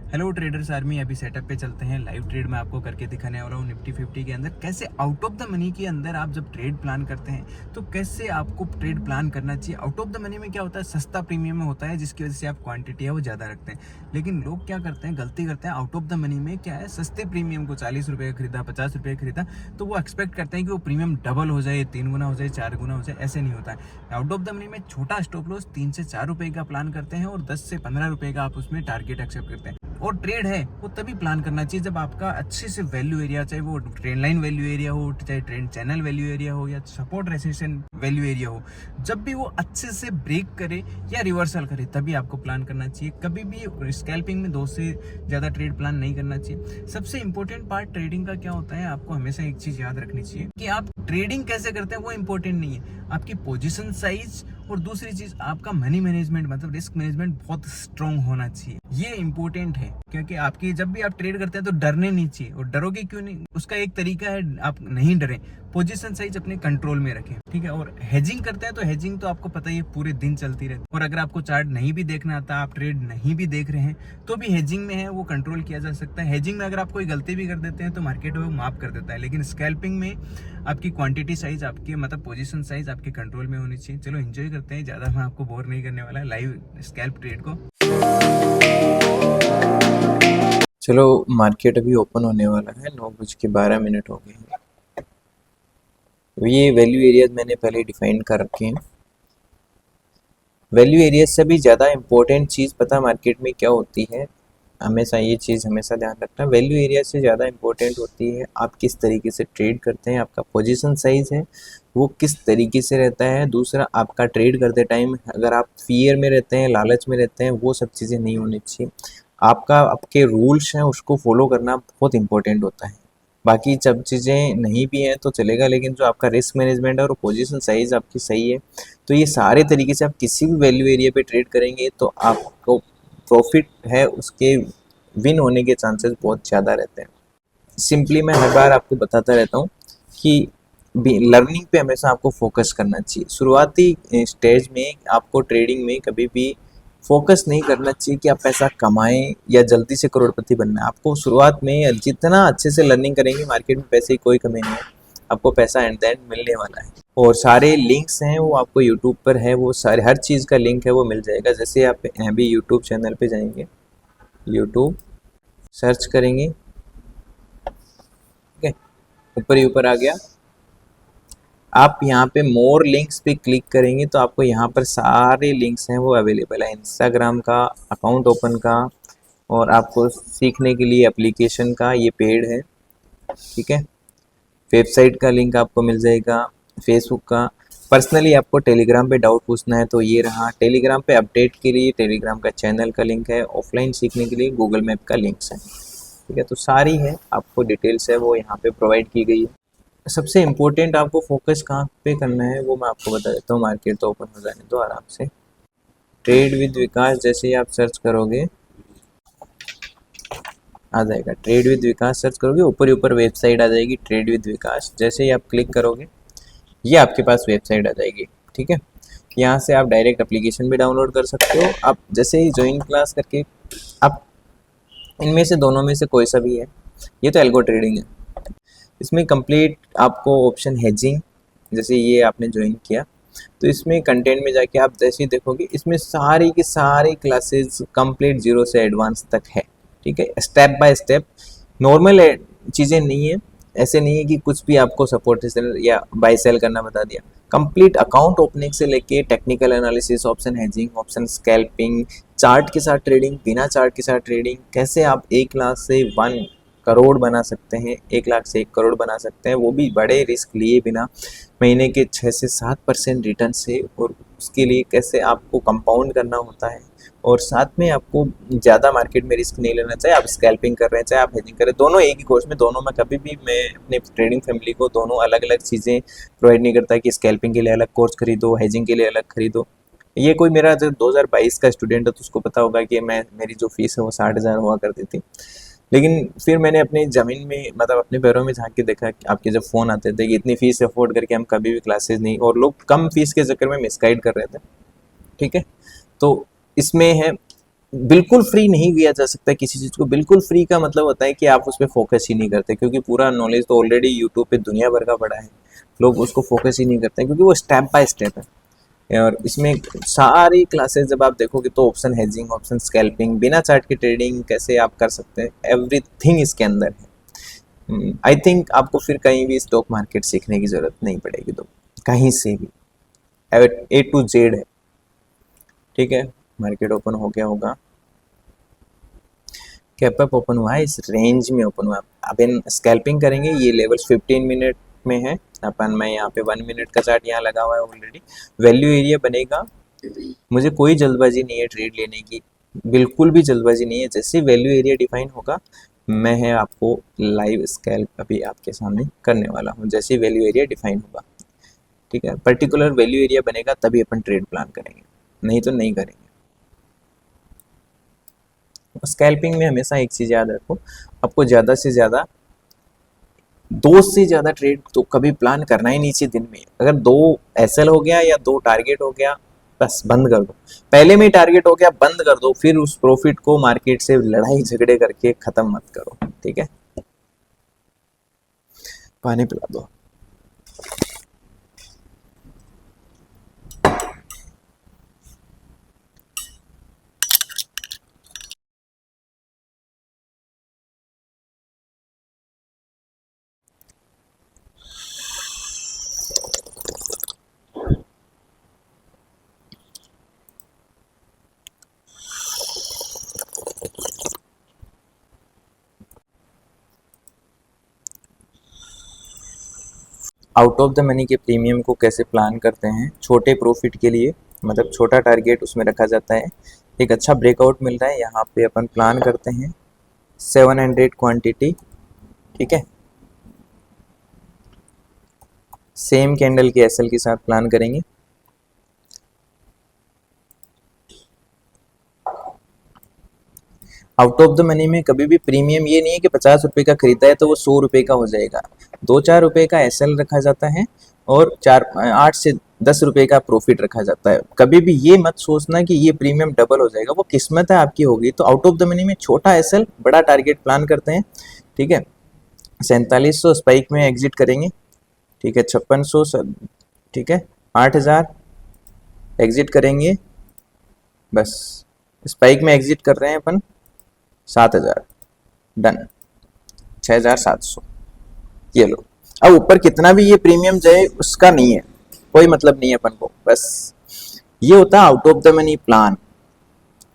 Hello traders army, अभी setup पे चलते हैं। लाइव ट्रेड में आपको करके दिखाने वाला हूँ निफ्टी 50 के अंदर कैसे आउट ऑफ द मनी के अंदर आप जब ट्रेड प्लान करते हैं तो कैसे आपको ट्रेड प्लान करना चाहिए। आउट ऑफ द मनी में क्या होता है, सस्ता प्रीमियम में होता है जिसकी वजह से आप क्वांटिटी है वो ज़्यादा रखते हैं। लेकिन लोग क्या करते हैं, गलती करते हैं। आउट ऑफ द मनी में क्या है, सस्ते प्रीमियम को 40 रुपये का खरीदा, 50 रुपये का खरीदा, तो वो एक्सपेक्ट करते हैं कि वो प्रीमियम डबल हो जाए, 3 गुना हो जाए, 4 गुना हो जाए। ऐसे नहीं होता है। आउट ऑफ द मनी में छोटा स्टॉप लॉस 3 से 4 रुपये का प्लान करते हैं और 10 से 15 रुपये का आप उसमें टारगेट एक्सेप्ट करते हैं। और ट्रेड है वो तभी प्लान करना चाहिए जब आपका अच्छे से वैल्यू एरिया, चाहे वो ट्रेंड लाइन वैल्यू एरिया हो, चाहे ट्रेंड चैनल वैल्यू एरिया हो या सपोर्ट रेसिस्टेंस वैल्यू एरिया हो, जब भी वो अच्छे से ब्रेक करे या रिवर्सल करे तभी आपको प्लान करना चाहिए। कभी भी स्कैल्पिंग में 2 से ज़्यादा ट्रेड प्लान नहीं करना चाहिए। सबसे इंपॉर्टेंट पार्ट ट्रेडिंग का क्या होता है, आपको हमेशा एक चीज़ याद रखनी चाहिए कि आप ट्रेडिंग कैसे करते हैं वो इंपॉर्टेंट नहीं है, आपकी पोजिशन साइज और दूसरी चीज आपका मनी मैनेजमेंट, मतलब रिस्क मैनेजमेंट बहुत स्ट्रांग होना चाहिए। ये इंपॉर्टेंट है क्योंकि आपकी जब भी आप ट्रेड करते हैं तो डरने नहीं चाहिए। और डरोगे क्यों नहीं, उसका एक तरीका है, आप नहीं डरें, पोजीशन साइज अपने कंट्रोल में रखें, ठीक है। और हेजिंग करते हैं तो हेजिंग तो आपको पता ही है पूरे दिन चलती रहती है। और अगर आपको चार्ट नहीं भी देखना आता, आप ट्रेड नहीं भी देख रहे हैं तो भी हेजिंग में है वो कंट्रोल किया जा सकता है। हेजिंग में अगर आप कोई गलती भी कर देते हैं तो मार्केट वो माफ कर देता है, लेकिन स्कैल्पिंग में आपकी क्वांटिटी साइज, आपकी मतलब पोजीशन साइज आपके कंट्रोल में होनी चाहिए। चलो एंजॉय करते हैं, ज़्यादा मैं आपको बोर नहीं करने वाला लाइव स्कैल्प ट्रेड को। चलो, मार्केट अभी ओपन होने वाला है, 9:12 हो गए हैं। ये वैल्यू एरियाज मैंने पहले डिफाइन कर रखे हैं। वैल्यू एरियाज से भी ज़्यादा इम्पोर्टेंट चीज़ पता मार्केट में क्या होती है, हमेशा ये चीज़ हमेशा ध्यान रखना। वैल्यू एरिया से ज़्यादा इम्पोर्टेंट होती है आप किस तरीके से ट्रेड करते हैं, आपका पोजीशन साइज है वो किस तरीके से रहता है। दूसरा, आपका ट्रेड करते टाइम अगर आप फियर में रहते हैं, लालच में रहते हैं, वो सब चीज़ें नहीं होनी चाहिए। आपके रूल्स हैं उसको फॉलो करना बहुत इंपॉर्टेंट होता है। बाकी सब चीज़ें नहीं भी हैं तो चलेगा, लेकिन जो आपका रिस्क मैनेजमेंट है और पोजीशन साइज आपकी सही है तो ये सारे तरीके से आप किसी भी वैल्यू एरिया पे ट्रेड करेंगे तो आपको प्रॉफिट है उसके विन होने के चांसेस बहुत ज़्यादा रहते हैं। सिंपली मैं हर बार आपको बताता रहता हूँ कि लर्निंग पे हमेशा आपको फोकस करना चाहिए। शुरुआती स्टेज में आपको ट्रेडिंग में कभी भी फोकस नहीं करना चाहिए कि आप पैसा कमाएं या जल्दी से करोड़पति बनना है। आपको शुरुआत में जितना अच्छे से लर्निंग करेंगे, मार्केट में पैसे की कोई कमी नहीं है, आपको पैसा एट द एंड मिलने वाला है। और सारे लिंक्स हैं वो आपको यूट्यूब पर है, वो सारे हर चीज़ का लिंक है वो मिल जाएगा। जैसे आप अभी यूट्यूब चैनल पे जाएंगे, यूट्यूब सर्च करेंगे, ठीक है, ऊपर ही ऊपर आ गया। आप यहाँ पे मोर लिंक्स पे क्लिक करेंगे तो आपको यहाँ पर सारे लिंक्स हैं वो अवेलेबल है। इंस्टाग्राम का अकाउंट ओपन का, और आपको सीखने के लिए एप्लीकेशन का, ये पेड है, ठीक है। वेबसाइट का लिंक आपको मिल जाएगा, फेसबुक का। पर्सनली आपको टेलीग्राम पे डाउट पूछना है तो ये रहा, टेलीग्राम पे अपडेट के लिए टेलीग्राम का चैनल का लिंक है। ऑफलाइन सीखने के लिए गूगल मैप का लिंक्स है, ठीक है। तो सारी है आपको डिटेल्स है वो यहाँ पे प्रोवाइड की गई है। सबसे इम्पोर्टेंट आपको फोकस कहाँ पे करना है वो मैं आपको बता देता हूँ। मार्केट तो ओपन हो जाने दो आराम से। ट्रेड विद विकास जैसे ही आप सर्च करोगे आ जाएगा, ट्रेड विद विकास सर्च करोगे ऊपर ही ऊपर वेबसाइट आ जाएगी ट्रेड विद विकास। जैसे ही आप क्लिक करोगे ये आपके पास वेबसाइट आ जाएगी, ठीक है। यहाँ से आप डायरेक्ट एप्लीकेशन भी डाउनलोड कर सकते हो। आप जैसे ही ज्वाइन क्लास करके आप इनमें से दोनों में से कोई सा भी है, ये तो एल्गो ट्रेडिंग है, इसमें कंप्लीट आपको ऑप्शन हेजिंग, जैसे ये आपने ज्वाइन किया तो इसमें कंटेंट में जाके आप जैसे ही देखोगे इसमें सारी की सारी क्लासेस कंप्लीट जीरो से एडवांस तक है, ठीक है। स्टेप बाय स्टेप, नॉर्मल चीज़ें नहीं है, ऐसे नहीं है कि कुछ भी आपको सपोर्ट या बाय सेल करना बता दिया। कंप्लीट अकाउंट ओपनिंग से लेके technical analysis, option hedging, option scalping, chart के साथ ट्रेडिंग, बिना चार्ट के साथ ट्रेडिंग, कैसे आप 1 लाख से 1 करोड़ बना सकते हैं, 1 लाख से 1 करोड़ बना सकते हैं, वो भी बड़े रिस्क लिए बिना, महीने के 6 से 7% रिटर्न से। और उसके लिए कैसे आपको कंपाउंड करना होता है, और साथ में आपको ज़्यादा मार्केट में रिस्क नहीं लेना चाहिए। आप स्कैल्पिंग कर रहे हैं चाहे आप हेजिंग कर रहे हैं, दोनों एक ही कोर्स में, दोनों में कभी भी मैं अपने ट्रेडिंग फैमिली को दोनों अलग अलग चीज़ें प्रोवाइड नहीं करता कि स्कैल्पिंग के लिए अलग कोर्स खरीदो, हेजिंग के लिए अलग खरीदो। ये कोई मेरा जो 2022 का स्टूडेंट है तो उसको पता होगा कि मेरी जो फीस है वो 60,000 हुआ करती थी। लेकिन फिर मैंने अपनी ज़मीन में, मतलब अपने पैरों में झांक के देखा कि आपके जब फ़ोन आते थे कि इतनी फ़ीस अफोर्ड करके हम कभी भी क्लासेस नहीं, और लोग कम फीस के चक्कर में मिसगाइड कर रहे थे, ठीक है। तो इसमें है बिल्कुल फ्री नहीं किया जा सकता किसी चीज़ को। बिल्कुल फ्री का मतलब होता है कि आप उस पे फोकस ही नहीं करते, क्योंकि पूरा नॉलेज तो ऑलरेडी यूट्यूब पे दुनिया भर का पड़ा है। लोग उसको फोकस ही नहीं करते क्योंकि वो स्टेप बाय स्टेप है। और इसमें सारी क्लासेस जब आप देखोगे तो ऑप्शन हेजिंग, ऑप्शन स्कैल्पिंग, बिना चार्ट की ट्रेडिंग कैसे आप कर सकते हैं, एवरीथिंग इसके अंदर है। आई थिंक आपको फिर कहीं भी स्टॉक मार्केट सीखने की जरूरत नहीं पड़ेगी, तो कहीं से भी ए टू जेड है। ठीक है, मार्केट ओपन हो गया होगा, कैप अप ओपन हुआ है, इस रेंज में ओपन हुआ है। अब स्कैल्पिंग करेंगे, ये लेवल्स 15 मिनट में है अपन। मैं यहाँ पे 1 मिनट का चार्ट यहाँ लगा हुआ है ऑलरेडी। वैल्यू एरिया बनेगा, मुझे कोई जल्दबाजी नहीं है ट्रेड लेने की, बिल्कुल भी जल्दबाजी नहीं है। जैसे वैल्यू एरिया डिफाइन होगा मैं है आपको लाइव स्कैल्प अभी आपके सामने करने वाला हूँ, जैसे वैल्यू एरिया डिफाइन होगा। ठीक है, पर्टिकुलर वैल्यू एरिया बनेगा तभी अपन ट्रेड प्लान करेंगे, नहीं तो नहीं करेंगे। स्कैल्पिंग में हमेशा एक चीज़ याद रखो, आपको ज़्यादा से ज़्यादा 2 से ज़्यादा ट्रेड तो कभी प्लान करना ही नहीं चाहिए दिन में। अगर 2 एसएल हो गया या 2 टारगेट हो गया, बस बंद कर दो। पहले में ही टारगेट हो गया, बंद कर दो, फिर उस प्रॉफिट को मार्केट से लड़ाई झगड़े करके ख़त्म मत करो। ठीक है, पानी पिला दो। आउट ऑफ द मनी के प्रीमियम को कैसे प्लान करते हैं छोटे प्रॉफिट के लिए, मतलब छोटा टारगेट उसमें रखा जाता है। एक अच्छा ब्रेकआउट मिल रहा है, यहाँ पे अपन प्लान करते हैं 700 क्वांटिटी। ठीक है, सेम कैंडल के एसएल के साथ प्लान करेंगे। आउट ऑफ द मनी में कभी भी प्रीमियम ये नहीं है कि 50 रुपये का खरीदा है तो वो 100 रुपये का हो जाएगा। 2-4 रुपये का एसएल रखा जाता है और 8 से 10 रुपये का प्रॉफिट रखा जाता है। कभी भी ये मत सोचना कि ये प्रीमियम डबल हो जाएगा, वो किस्मत है आपकी होगी। तो आउट ऑफ द मनी में छोटा एसएल बड़ा टारगेट प्लान करते हैं। ठीक है, 4700 स्पाइक में एग्जिट करेंगे। ठीक है, 5600, ठीक है, 8000 एग्जिट करेंगे। बस स्पाइक में एग्जिट कर रहे हैं अपन 7000, डन। 6700, ये लो। अब ऊपर कितना भी ये प्रीमियम जाए उसका नहीं है, कोई मतलब नहीं है अपन को। बस ये होता है out of the money plan.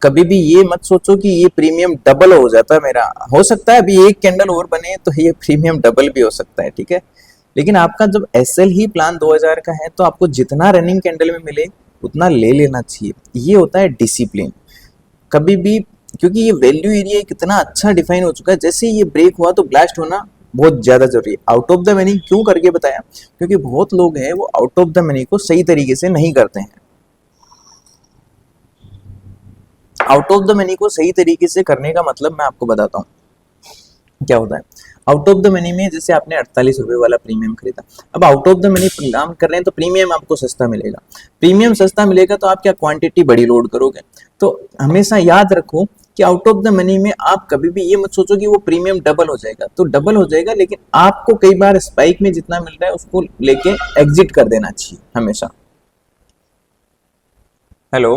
कभी भी ये मत सोचो कि ये प्रीमियम डबल हो जाता है मेरा। हो सकता है अभी एक कैंडल और बने तो ये प्रीमियम डबल भी हो सकता है। ठीक है, लेकिन आपका जब एसएल ही प्लान 2000 का है तो आपको जितना रनिंग कैंडल में मिले उतना ले लेना चाहिए। ये होता है डिसिप्लिन। कभी भी, क्योंकि ये वैल्यू एरिया कितना अच्छा डिफाइन हो चुका है, जैसे ये ब्रेक हुआ तो ब्लास्ट होना बहुत ज्यादा जरूरी है। आउट ऑफ द मनी क्यों करके बताया, क्योंकि बहुत लोग हैं वो आउट ऑफ द मनी को सही तरीके से नहीं करते हैं। आउट ऑफ द मनी को सही तरीके से करने का मतलब मैं आपको बताता हूँ क्या होता है। आउट ऑफ द मनी में जैसे आपने 48 रुपये वाला प्रीमियम खरीदा, अब out of the money plan कर रहे हैं तो प्रीमियम आपको सस्ता मिलेगा। प्रीमियम सस्ता मिलेगा तो आप क्या क्वांटिटी बड़ी लोड करोगे। तो हमेशा याद रखो कि आउट ऑफ द मनी में आप कभी भी ये मत सोचो कि वो प्रीमियम डबल हो जाएगा। तो डबल हो जाएगा, लेकिन आपको कई बार स्पाइक में जितना मिल रहा है उसको लेके एग्जिट कर देना चाहिए हमेशा। हेलो,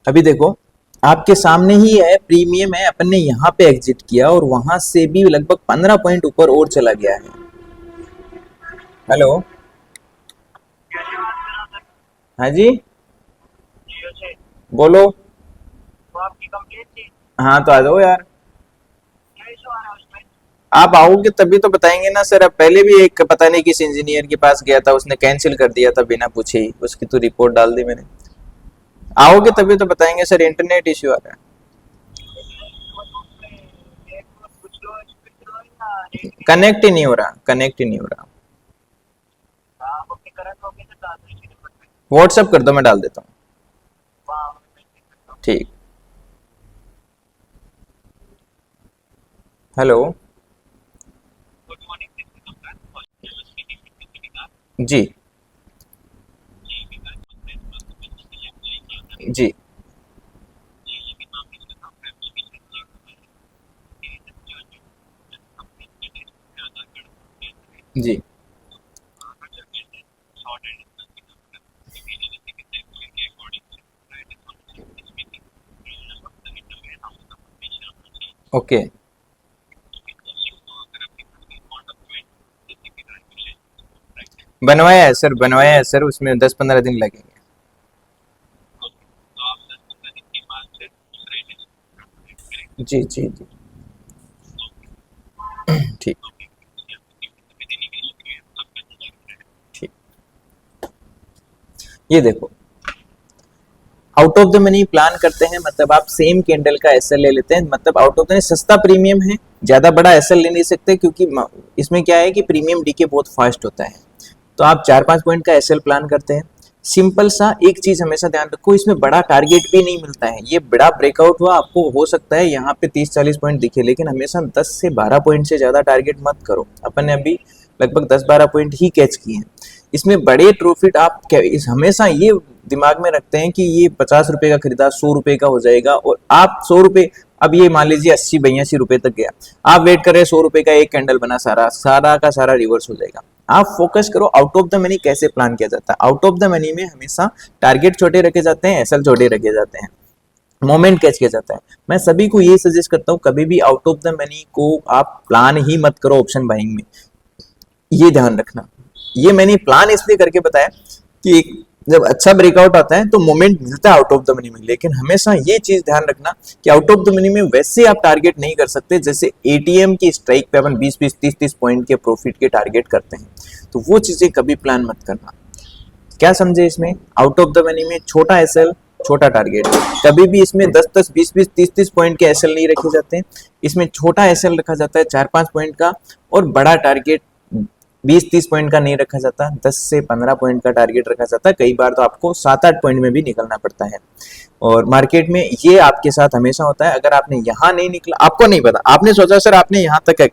अभी देखो आपके सामने ही है, प्रीमियम है, अपन ने यहाँ पे एग्जिट किया और वहां से भी लगभग 15 पॉइंट ऊपर और चला गया है। हेलो, हाँ जी, बोलो। हाँ तो आ जाओ यार। आप आओगे तभी तो बताएंगे ना सर। अब पहले भी एक पता नहीं किस इंजीनियर के पास गया था, उसने कैंसिल कर दिया था बिना पूछे ही, उसकी तो रिपोर्ट डाल दी मैंने। आओगे तभी तो बताएंगे सर, इंटरनेट इश्यू आ रहा है। कनेक्ट ही नहीं हो रहा, कनेक्ट ही नहीं हो रहा। व्हाट्सएप कर दो, मैं डाल देता हूँ। ठीक। हेलो, जी जी जी ओके। बनवाया है सर, उसमें 10-15 दिन लगेंगे। जी जी जी। ठीक। ठीक। ये देखो, out of the money plan करते हैं, मतलब आप सेम कैंडल का एसएल ले लेते हैं, मतलब आउट ऑफ द मनी सस्ता प्रीमियम है, ज्यादा बड़ा एसएल ले नहीं सकते, क्योंकि इसमें क्या है कि प्रीमियम डीके बहुत फास्ट होता है। तो आप 4-5 पॉइंट का एसएल प्लान करते हैं। सिंपल सा एक चीज हमेशा ध्यान रखो, इसमें बड़ा टारगेट भी नहीं मिलता है। ये बड़ा ब्रेकआउट हुआ, आपको हो सकता है यहाँ पे 30-40 पॉइंट दिखे, लेकिन हमेशा 10 से 12 पॉइंट से ज्यादा टारगेट मत करो। अपन ने अभी लगभग 10-12 पॉइंट ही कैच किए हैं। इसमें बड़े प्रॉफिट आप हमेशा ये दिमाग में रखते हैं कि ये 50 रुपए का खरीदा 100 रुपए का हो जाएगा, और आप 100 रुपए, अब ये मान लीजिए 80-82 रुपए तक गया, आप वेट कर रहे हैं 100 रुपए का एक कैंडल बना, सारा सारा का सारा रिवर्स हो जाएगा। आप फोकस करो आउट ऑफ द मनी कैसे प्लान किया जाता है। आउट ऑफ द मनी में हमेशा टारगेट छोटे रखे जाते हैं, एसएल छोटे रखे जाते हैं, मोमेंट कैच किया जाता है। मैं सभी को ये सजेस्ट करता हूँ, कभी भी आउट ऑफ द मनी को आप प्लान ही मत करो ऑप्शन बाइंग में, ये ध्यान रखना। ये मैंने प्लान इसलिए करके बताया कि जब अच्छा ब्रेकआउट आता है तो मोमेंट मिलता है आउट ऑफ द मनी में, लेकिन हमेशा ये चीज ध्यान रखना कि आउट ऑफ द मनी में वैसे आप टारगेट नहीं कर सकते जैसे एटीएम की स्ट्राइक पे अपन 20-20, 30-30 पॉइंट के प्रॉफिट के टारगेट करते हैं। तो वो चीजें कभी प्लान मत करना। क्या समझे इसमें? आउट ऑफ द मनी में छोटा एसएल, छोटा टारगेट। कभी भी इसमें 10-10, 20-20, 30-30 पॉइंट के एसएल नहीं रखे जाते हैं। इसमें छोटा एसएल रखा जाता है 4-5 पॉइंट का, और बड़ा टारगेट 20-30 पॉइंट का नहीं रखा जाता, 10 से 15 पॉइंट का टारगेट रखा जाता है। कई बार तो आपको 7-8 पॉइंट में भी निकलना पड़ता है। और मार्केट में ये आपके साथ हमेशा होता है। अगर आपने यहाँ नहीं निकला, आपको नहीं पता, आपने सोचा सर आपने यहाँ तक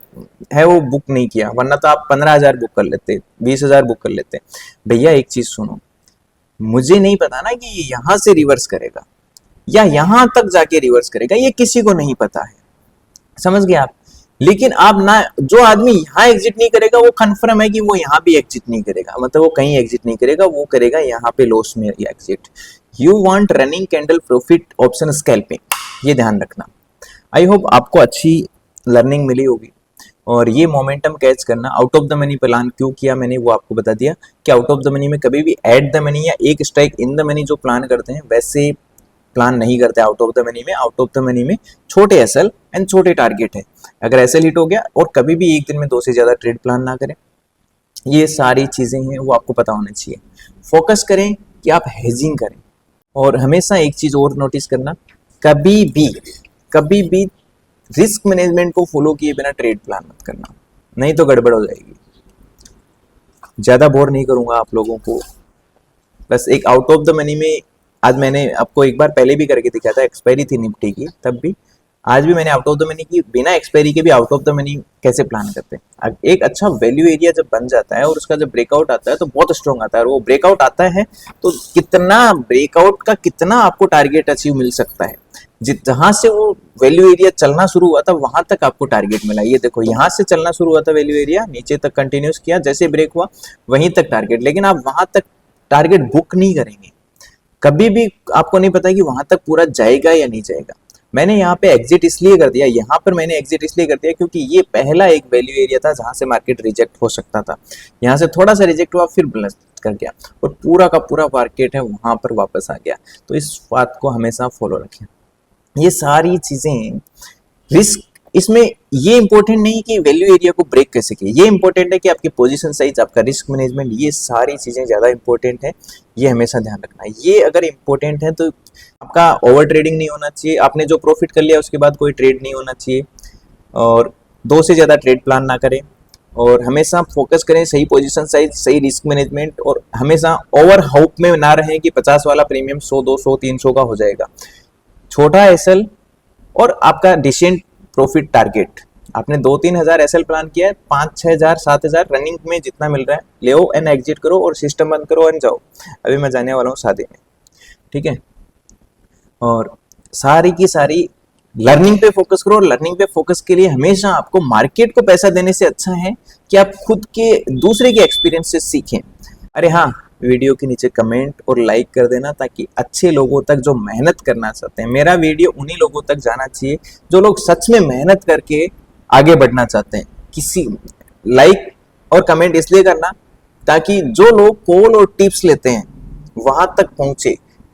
है वो बुक नहीं किया, वरना तो आप 15,000 बुक कर लेते, 20,000 बुक कर लेते। भैया एक चीज सुनो, मुझे नहीं पता ना कि ये यहाँ से रिवर्स करेगा या यहाँ तक जाके रिवर्स करेगा, ये किसी को नहीं पता है। समझ गए आप? लेकिन आप ना, जो आदमी यहाँ एग्जिट नहीं करेगा वो कंफर्म है कि वो यहाँ भी एग्जिट नहीं करेगा, मतलब वो कहीं एग्जिट नहीं करेगा, वो करेगा यहाँ पे लॉस में exit. You want running candle profit option scalping, ये ध्यान रखना। आई होप आपको अच्छी लर्निंग मिली होगी। और ये मोमेंटम कैच करना, out of the money plan क्यों किया मैंने वो आपको बता दिया कि आउट ऑफ द मनी में कभी भी एट द मनी या एक स्ट्राइक इन द मनी जो प्लान करते हैं वैसे प्लान नहीं करते आउट ऑफ द मनी में। आउट ऑफ द मनी में छोटे एसएल एंड छोटे टारगेट है। अगर एसएल हिट हो गया, और कभी भी एक दिन में 2 से ज्यादा ट्रेड प्लान ना करें। ये सारी चीजें हैं वो आपको पता होना चाहिए। फोकस करें कि आप हेजिंग करें, और हमेशा एक चीज और नोटिस करना, कभी भी रिस्क मैनेजमेंट को फॉलो किए बिना ट्रेड प्लान मत करना, नहीं तो गड़बड़ हो जाएगी। ज्यादा बोर नहीं करूंगा आप लोगों को, बस एक आउट ऑफ द मनी में आज मैंने आपको एक बार पहले भी करके दिखाया था, एक्सपायरी थी निफ्टी की तब भी। आज भी मैंने आउट ऑफ द मनी की, बिना एक्सपायरी के भी आउट ऑफ द मनी कैसे प्लान करते हैं। एक अच्छा वैल्यू एरिया जब बन जाता है और उसका जब ब्रेकआउट आता है तो बहुत स्ट्रॉन्ग आता है, और वो ब्रेकआउट आता है तो कितना ब्रेकआउट का कितना आपको टारगेट अचीव मिल सकता है। जहां से वो वैल्यू एरिया चलना शुरू हुआ था वहां तक आपको टारगेट मिला। ये देखो, यहाँ से चलना शुरू हुआ था वैल्यू एरिया, नीचे तक कंटिन्यूस किया, जैसे ब्रेक हुआ वहीं तक टारगेट, लेकिन आप वहां तक टारगेट बुक नहीं करेंगे। कभी भी आपको नहीं पता कि वहां तक पूरा जाएगा या नहीं जाएगा। मैंने यहाँ पे एग्जिट इसलिए कर दिया, यहाँ पर मैंने एग्जिट इसलिए कर दिया क्योंकि ये पहला एक वैल्यू एरिया था जहां से मार्केट रिजेक्ट हो सकता था। यहाँ से थोड़ा सा रिजेक्ट हुआ, फिर ब्लस्ट कर गया, और पूरा का पूरा मार्केट है वहां पर वापस आ गया। तो इस बात को हमेशा फॉलो रखें। ये सारी चीजें रिस्क, इसमें ये इंपॉर्टेंट नहीं कि वैल्यू एरिया को ब्रेक कैसे किए, ये इंपॉर्टेंट है कि आपके पोजीशन साइज, आपका रिस्क मैनेजमेंट, ये सारी चीजें ज्यादा इंपॉर्टेंट है। ये हमेशा ध्यान रखना है। ये अगर इंपॉर्टेंट है तो आपका ओवर ट्रेडिंग नहीं होना चाहिए। आपने जो प्रॉफिट कर लिया उसके बाद कोई ट्रेड नहीं होना चाहिए, और 2 से ज्यादा ट्रेड प्लान ना करें, और हमेशा फोकस करें सही पोजीशन साइज, सही रिस्क मैनेजमेंट, और हमेशा ओवर हाउप में ना रहें कि 50 वाला प्रीमियम 100, 200, 300 का हो जाएगा। छोटा एसएल और आपका डिसेंट प्रॉफिट टारगेट। आपने 2-3 हज़ार एसएल प्लान किया है, 5-6 हज़ार, 7 हज़ार रनिंग में जितना मिल रहा है ले एंड एग्जिट करो, और सिस्टम बंद करो एंड जाओ। अभी मैं जाने वाला हूँ शादी में, ठीक है। और सारी की सारी लर्निंग पे फोकस करो। और लर्निंग पे फोकस के लिए हमेशा आपको मार्केट को पैसा देने से अच्छा है कि आप खुद के दूसरे के एक्सपीरियंस से सीखें। अरे हाँ, वीडियो के नीचे कमेंट और लाइक कर देना ताकि अच्छे लोगों तक जो मेहनत करना चाहते हैं, मेरा वीडियो उन्हीं लोगों तक जाना चाहिए जो लोग सच में मेहनत करके आगे बढ़ना चाहते हैं। किसी लाइक और कमेंट इसलिए करना ताकि जो लोग कॉल और टिप्स लेते हैं वहां तक पहुंचे,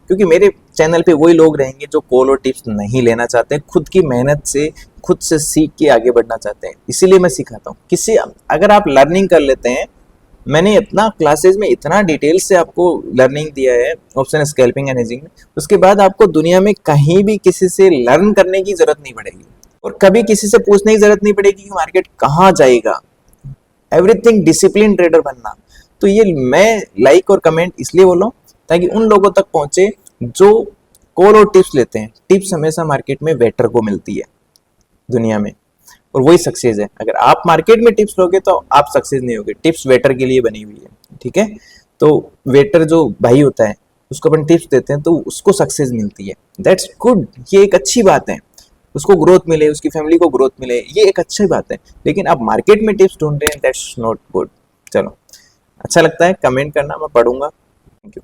क्योंकि मेरे चैनल पे वही लोग रहेंगे जो कॉल और टिप्स नहीं लेना चाहते, खुद की मेहनत से खुद से सीख के आगे बढ़ना चाहते हैं। इसीलिए मैं सिखाता हूँ। किसी अगर आप लर्निंग कर लेते हैं, मैंने इतना क्लासेस में इतना डिटेल से आपको लर्निंग दिया है ऑप्शन स्कैल्पिंग एंड हेजिंग में, उसके बाद आपको दुनिया में कहीं भी किसी से लर्न करने की जरूरत नहीं पड़ेगी और कभी किसी से पूछने की जरूरत नहीं पड़ेगी कि मार्केट कहाँ जाएगा। एवरीथिंग डिसिप्लिन ट्रेडर बनना। तो ये मैं लाइक और कमेंट इसलिए बोल रहा हूँ ताकि उन लोगों तक पहुंचे जो कॉल और टिप्स लेते हैं। टिप्स हमेशा मार्केट में वेटर को मिलती है दुनिया में, और वही सक्सेस है। अगर आप मार्केट में टिप्स लोगे तो आप सक्सेस नहीं होगे। टिप्स वेटर के लिए बनी हुई है, ठीक है। तो वेटर जो भाई होता है उसको अपन टिप्स देते हैं तो उसको सक्सेस मिलती है। दैट्स गुड, ये एक अच्छी बात है। उसको ग्रोथ मिले, उसकी फैमिली को ग्रोथ मिले, ये एक अच्छी बात है। लेकिन आप मार्केट में टिप्स ढूंढ रहे हैं, दैट्स नॉट गुड। चलो, अच्छा लगता है कमेंट करना, मैं पढ़ूंगा। Thank you.